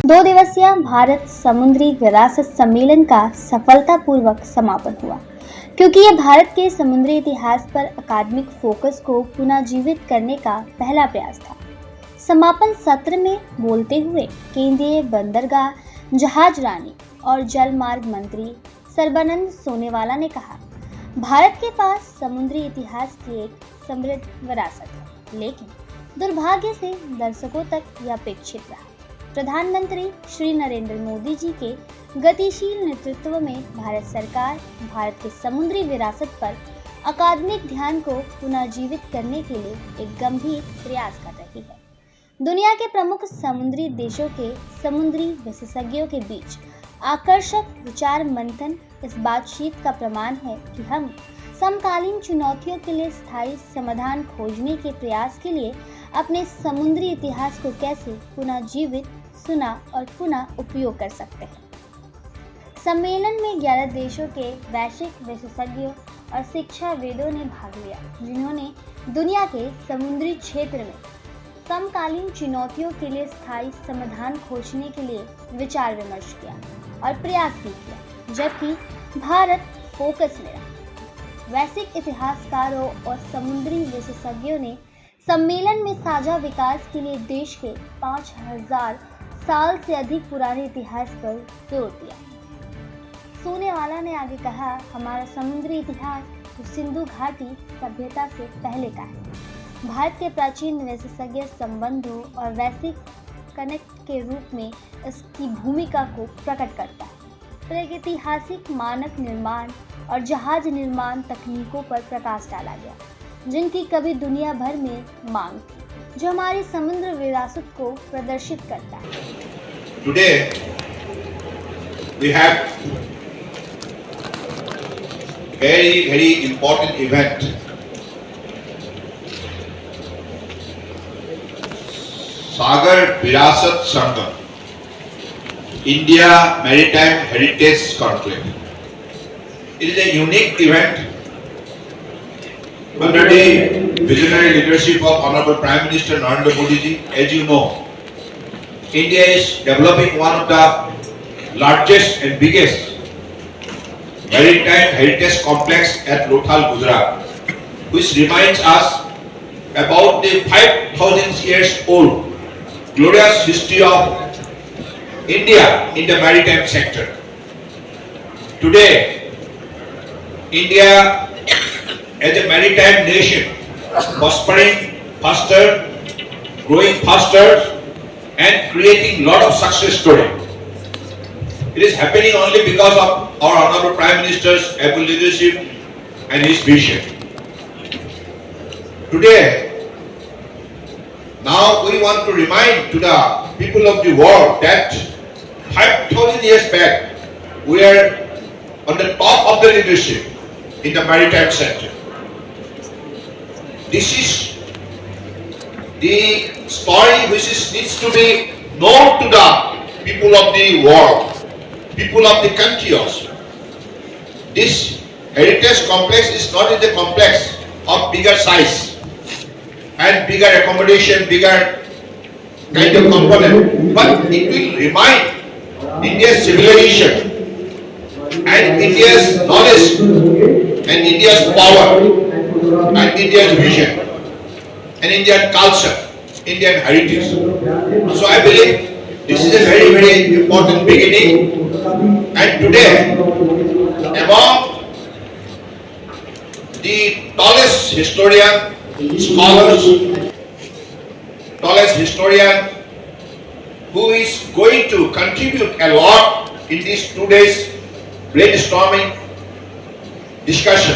2 दिवसीय भारत समुद्री विरासत सम्मेलन का सफलतापूर्वक समापन हुआ, क्योंकि यह भारत के समुद्री इतिहास पर अकादमिक फोकस को पुनः जीवित करने का पहला प्रयास था। समापन सत्र में बोलते हुए केंद्रीय बंदरगाह, जहाजरानी और जलमार्ग मंत्री सर्बानंद सोनोवाल ने कहा, भारत के पास समुद्री इतिहास की एक समृद्ध विरासत है, लेकिन दुर्भाग्य से दर्शकों तक यह अपेक्षित रहा। प्रधानमंत्री श्री नरेंद्र मोदी जी के गतिशील नेतृत्व में भारत सरकार भारत के समुद्री विरासत पर अकादमिक ध्यान को पुनः जीवित करने के लिए एक गंभीर प्रयास कर रही है। दुनिया के प्रमुख समुद्री देशों के समुद्री विशेषज्ञों के बीच आकर्षक विचार मंथन इस बातचीत का प्रमाण है कि हम समकालीन चुनौतियों के लिए स्थायी समाधान खोजने के प्रयास के लिए अपने समुद्री इतिहास को कैसे पुनः जीवित, सुना और पुनः उपयोग कर सकते हैं। सम्मेलन में 11 देशों के वैश्विक विशेषज्ञों और शिक्षाविदों ने भाग लिया, जिन्होंने दुनिया के समुद्री क्षेत्र में समकालीन चुनौतियों के लिए स्थायी समाधान खोजने के लिए विचार विमर्श किया और प्रयास भी किया, जबकि भारत फोकस में रहा। वैश्विक इतिहासकारों और समुद्री विशेषज्ञों ने सम्मेलन में साझा विकास के लिए देश के 5000 साल से अधिक पुराने इतिहास पर जोर दिया। सोनोवाल ने आगे कहा, हमारा समुद्री इतिहास सिंधु घाटी सभ्यता से पहले का है। भारत के प्राचीन विशेषज्ञ संबंधों और वैश्विक कनेक्ट के रूप में इसकी भूमिका को प्रकट करता है। प्रागैतिहासिक मानक निर्माण और जहाज निर्माण तकनीकों पर प्रकाश डाला गया, जिनकी कभी दुनिया भर में मांग थी, जो हमारी समुद्र विरासत को प्रदर्शित करता है। Today we have very important event. Sagar Virasat Sangam, India Maritime Heritage Conclave. It is a unique event under the visionary leadership of Honorable Prime Minister Narendra Modi ji. As you know, India is developing one of the largest and biggest maritime heritage complex at Lothal, Gujarat, which reminds us about the 5,000 years old glorious history of India in the maritime sector. Today, India as a maritime nation, prospering faster, growing faster, and creating lot of success story. It is happening only because of our Honorable Prime Minister's able leadership and his vision. Today, now we want to remind to the people of the world that 5,000 years back, we are on the top of the leadership in the maritime sector. This is the story which needs to be known to the people of the world, people of the country also. This heritage complex is not in the complex of bigger size and bigger accommodation, bigger kind of component, but it will remind India's civilization and India's knowledge and India's power and India's vision and Indian culture, Indian heritage. So I believe this is a very important beginning, and today among the tallest historian, scholars, tallest historian who is going to contribute a lot in these 2 days brainstorming discussion.